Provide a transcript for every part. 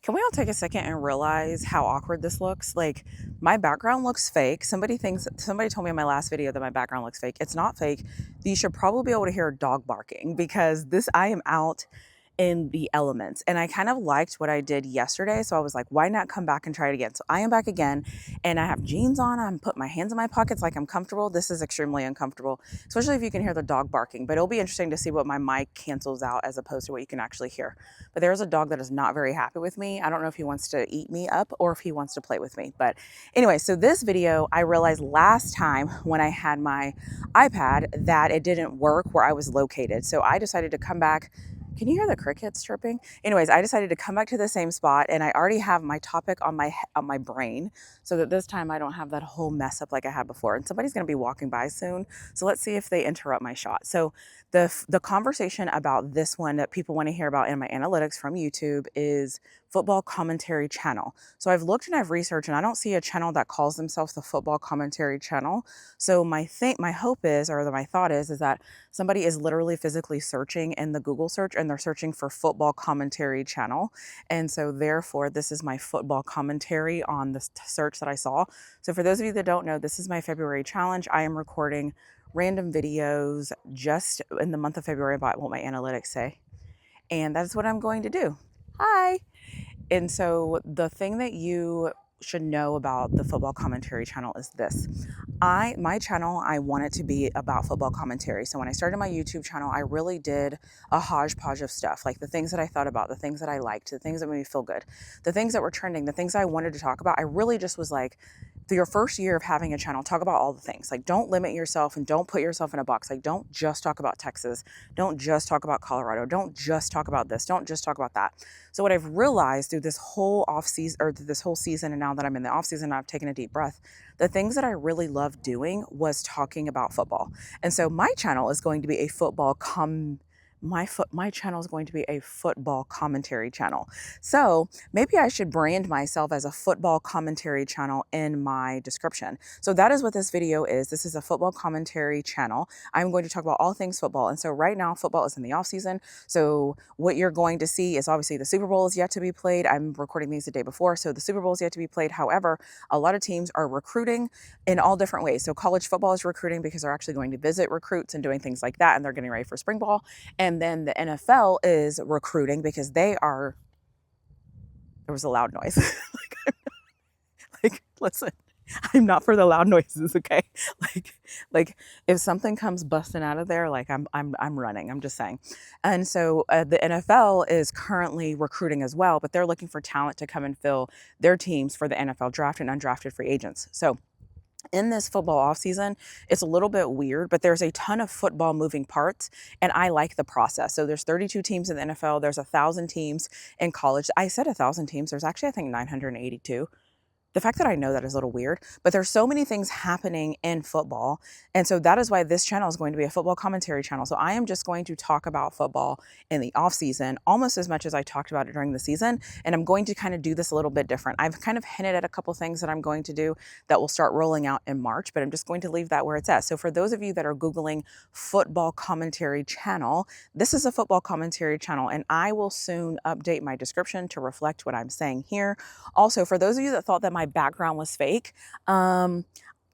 Can we all take a second and realize how awkward this looks? Like, my background looks fake. Somebody told me in my last video that my background looks fake. It's not fake. You should probably be able to hear a dog barking because I am out in the elements. And I kind of liked what I did yesterday. So I was like, why not come back and try it again? So I am back again and I have jeans on. I'm putting my hands in my pockets like I'm comfortable. This is extremely uncomfortable, especially if you can hear the dog barking. But it'll be interesting to see what my mic cancels out as opposed to what you can actually hear. But there's a dog that is not very happy with me. I don't know if he wants to eat me up or if he wants to play with me. But anyway, so this video, I realized last time when I had my iPad that it didn't work where I was located. So I decided to come back. Can you hear the crickets chirping? Anyways, I decided to come back to the same spot and I already have my topic on my brain so that this time I don't have that whole mess up like I had before. And somebody's going to be walking by soon. So let's see if they interrupt my shot. So the conversation about this one that people want to hear about in my analytics from YouTube is football commentary channel. So I've looked and I've researched and I don't see a channel that calls themselves the football commentary channel. So my hope is, or my thought is that somebody is literally physically searching in the Google search and they're searching for football commentary channel. And so therefore this is my football commentary on the search that I saw. So for those of you that don't know, this is my February challenge. I am recording random videos just in the month of February about what my analytics say. And that's what I'm going to do. Hi. And so the thing that you should know about the football commentary channel is this. My channel, I want it to be about football commentary. So when I started my YouTube channel, I really did a hodgepodge of stuff, like the things that I thought about, the things that I liked, the things that made me feel good, the things that were trending, the things I wanted to talk about. I really just was like, for your first year of having a channel, talk about all the things. Like, don't limit yourself and don't put yourself in a box. Like, don't just talk about Texas. Don't just talk about Colorado. Don't just talk about this. Don't just talk about that. So what I've realized through this whole off season, or through this whole season, and now that I'm in the off season, I've taken a deep breath. The things that I really loved doing was talking about football. And so my channel is going to be a my channel is going to be a football commentary channel. So maybe I should brand myself as a football commentary channel in my description. So that is what this video is. This is a football commentary channel. I'm going to talk about all things football. And so right now football is in the off season. So what you're going to see is obviously the Super Bowl is yet to be played. I'm recording these the day before, so the Super Bowl is yet to be played. However, a lot of teams are recruiting in all different ways. So college football is recruiting because they're actually going to visit recruits and doing things like that, and they're getting ready for spring ball. And then the NFL is recruiting because there was a loud noise. Listen, I'm not for the loud noises, okay? Like if something comes busting out of there, like I'm running. I'm just saying. And so the NFL is currently recruiting as well, but they're looking for talent to come and fill their teams for the NFL draft and undrafted free agents. So in this football offseason, it's a little bit weird, but there's a ton of football moving parts, and I like the process. So there's 32 teams in the NFL. There's 1,000 teams in college. I said 1,000 teams. There's actually, I think, 982. The fact that I know that is a little weird, but there's so many things happening in football. And so that is why this channel is going to be a football commentary channel. So I am just going to talk about football in the off season almost as much as I talked about it during the season. And I'm going to kind of do this a little bit different. I've kind of hinted at a couple things that I'm going to do that will start rolling out in March, but I'm just going to leave that where it's at. So for those of you that are Googling football commentary channel, this is a football commentary channel, and I will soon update my description to reflect what I'm saying here. Also, for those of you that thought that my background was fake,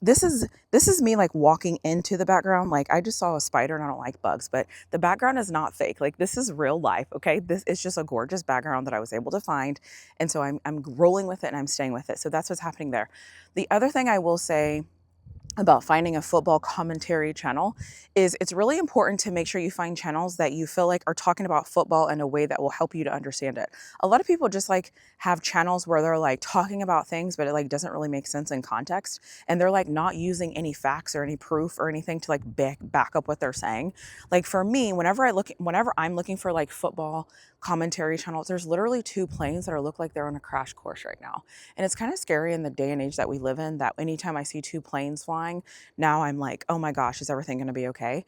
this is me like walking into the background. Like, I just saw a spider and I don't like bugs, but the background is not fake. Like, this is real life, okay? This is just a gorgeous background that I was able to find. And so I'm rolling with it and I'm staying with it. So that's what's happening there. The other thing I will say about finding a football commentary channel is it's really important to make sure you find channels that you feel like are talking about football in a way that will help you to understand it. A lot of people just like have channels where they're like talking about things, but it like doesn't really make sense in context. And they're like not using any facts or any proof or anything to like back up what they're saying. Like for me, whenever I'm looking for like football commentary channels, there's literally two planes that look like they're on a crash course right now. And it's kind of scary in the day and age that we live in that anytime I see two planes flying, now I'm like, oh my gosh, is everything going to be okay?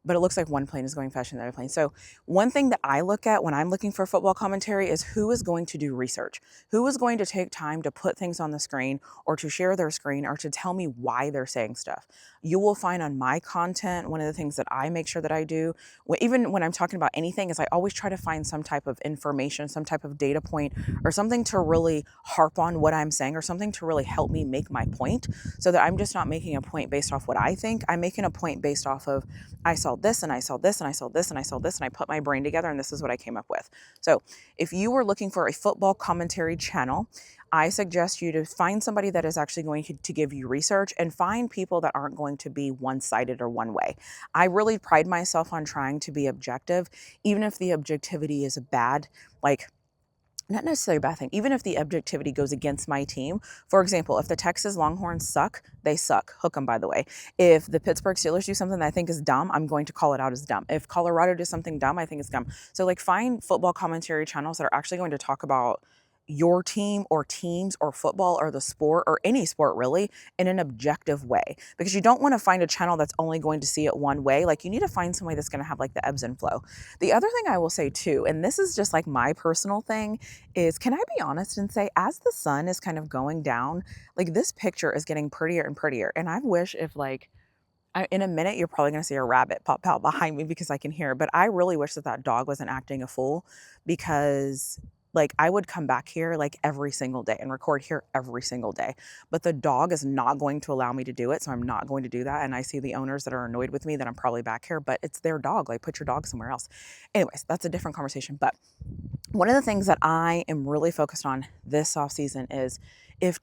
but it looks like one plane is going faster than the other plane. So one thing that I look at when I'm looking for football commentary is who is going to do research, who is going to take time to put things on the screen or to share their screen or to tell me why they're saying stuff. You will find on my content, one of the things that I make sure that I do, even when I'm talking about anything, is I always try to find some type of information, some type of data point, or something to really harp on what I'm saying, or something to really help me make my point, so that I'm just not making a point based off what I think. I'm making a point based off of, I saw this and I saw this and I saw this and I saw this and I put my brain together and this is what I came up with. So if you were looking for a football commentary channel, I suggest you to find somebody that is actually going to give you research, and find people that aren't going to be one-sided or one way. I really pride myself on trying to be objective, even if the objectivity is bad, like not necessarily a bad thing, even if the objectivity goes against my team. For example, if the Texas Longhorns suck, they suck. Hook 'em, by the way. If the Pittsburgh Steelers do something that I think is dumb, I'm going to call it out as dumb. If Colorado does something dumb, I think it's dumb. So like, find football commentary channels that are actually going to talk about your team or teams or football or the sport or any sport really in an objective way, because you don't want to find a channel that's only going to see it one way. Like, you need to find somebody that's going to have like the ebbs and flow. The other thing I will say too, and this is just like my personal thing, is, can I be honest and say, as the sun is kind of going down, like, this picture is getting prettier and prettier. And I wish, if like, in a minute, you're probably going to see a rabbit pop out behind me because I can hear it. But I really wish that that dog wasn't acting a fool, because like, I would come back here like every single day and record here every single day. But the dog is not going to allow me to do it. So I'm not going to do that. And I see the owners that are annoyed with me that I'm probably back here, but it's their dog. Like, put your dog somewhere else. Anyways, that's a different conversation. But one of the things that I am really focused on this off season is, if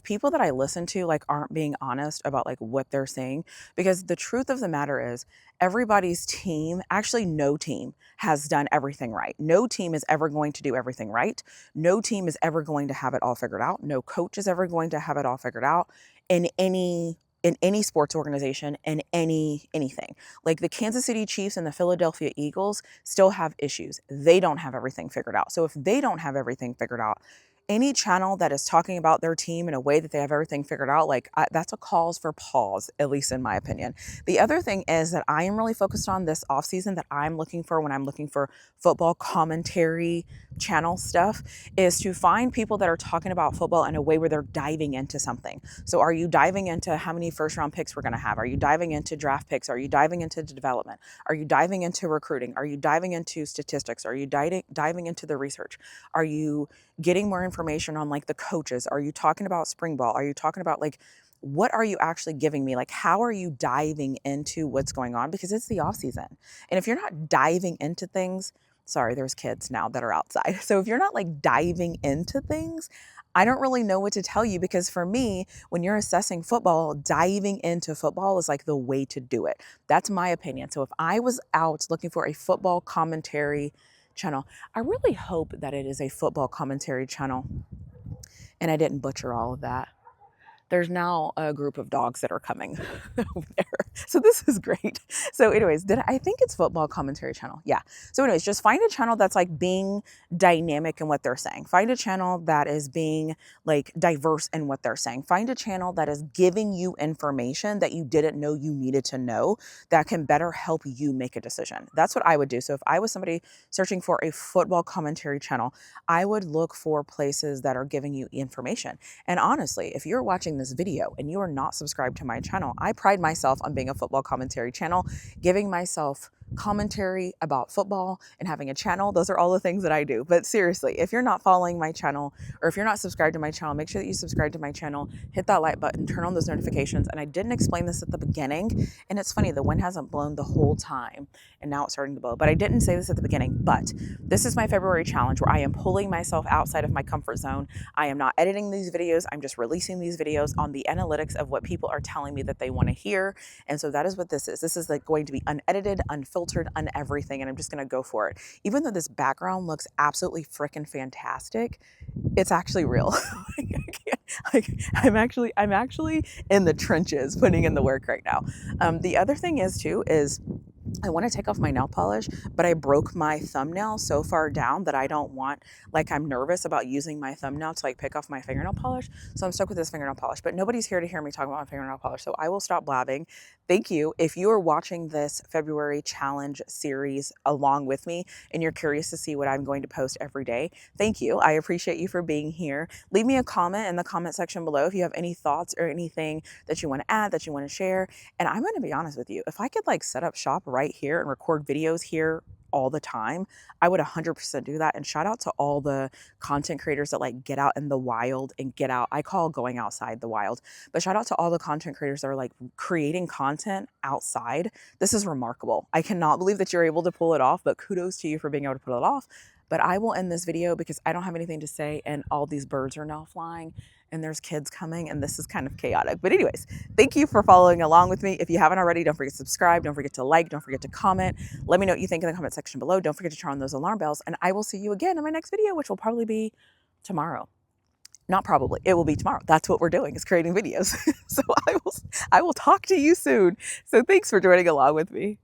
people that I listen to like aren't being honest about like what they're saying, because the truth of the matter is, everybody's team, actually no team has done everything right. No team is ever going to do everything right. No team is ever going to have it all figured out. No coach is ever going to have it all figured out in any sports organization, in anything. Like, the Kansas City Chiefs and the Philadelphia Eagles still have issues. They don't have everything figured out. So if they don't have everything figured out, any channel that is talking about their team in a way that they have everything figured out, like, that's a cause for pause, at least in my opinion. The other thing is that I am really focused on this offseason, that I'm looking for when I'm looking for football commentary channel stuff, is to find people that are talking about football in a way where they're diving into something. So are you diving into how many first round picks we're going to have? Are you diving into draft picks? Are you diving into development? Are you diving into recruiting? Are you diving into statistics? Are you diving into the research? Are you getting more information on like the coaches? Are you talking about spring ball? Are you talking about like, what are you actually giving me? Like, how are you diving into what's going on? Because it's the off season. And if you're not diving into things, sorry, there's kids now that are outside. So if you're not like diving into things, I don't really know what to tell you, because for me, when you're assessing football, diving into football is like the way to do it. That's my opinion. So if I was out looking for a football commentary channel, I really hope that it is a football commentary channel and I didn't butcher all of that. There's now a group of dogs that are coming over there. So this is great. So anyways, I think it's football commentary channel. Yeah. So anyways, just find a channel that's like being dynamic in what they're saying. Find a channel that is being like diverse in what they're saying. Find a channel that is giving you information that you didn't know you needed to know, that can better help you make a decision. That's what I would do. So if I was somebody searching for a football commentary channel, I would look for places that are giving you information. And honestly, if you're watching this video and you are not subscribed to my channel, I pride myself on being a football commentary channel, giving myself commentary about football and having a channel. Those are all the things that I do. But seriously, if you're not following my channel, or if you're not subscribed to my channel, make sure that you subscribe to my channel, hit that like button, turn on those notifications. And I didn't explain this at the beginning, and it's funny, the wind hasn't blown the whole time and now it's starting to blow, but I didn't say this at the beginning. But this is my February challenge, where I am pulling myself outside of my comfort zone. I am not editing these videos. I'm just releasing these videos on the analytics of what people are telling me that they want to hear. And so that is what this is. This is like going to be unedited, unfiltered, uneverything, and I'm just going to go for it. Even though this background looks absolutely freaking fantastic, it's actually real. I'm actually in the trenches putting in the work right now. The other thing is too, is I want to take off my nail polish, but I broke my thumbnail so far down that I don't want, like, I'm nervous about using my thumbnail to like pick off my fingernail polish. So I'm stuck with this fingernail polish, but nobody's here to hear me talk about my fingernail polish. So I will stop blabbing. Thank you. If you are watching this February challenge series along with me and you're curious to see what I'm going to post every day, thank you. I appreciate you for being here. Leave me a comment in the comment section below if you have any thoughts or anything that you want to add, that you want to share. And I'm going to be honest with you, if I could like set up shop right here and record videos here all the time, I would 100% do that. And shout out to all the content creators that like get out in the wild and get out. I call going outside the wild, but shout out to all the content creators that are like creating content outside. This is remarkable. I cannot believe that you're able to pull it off, but kudos to you for being able to pull it off. But I will end this video because I don't have anything to say and all these birds are now flying and there's kids coming and this is kind of chaotic. But anyways, thank you for following along with me. If you haven't already, don't forget to subscribe. Don't forget to like. Don't forget to comment. Let me know what you think in the comment section below. Don't forget to turn on those alarm bells and I will see you again in my next video, which will probably be tomorrow. Not probably, it will be tomorrow. That's what we're doing, is creating videos. So I will talk to you soon. So thanks for joining along with me.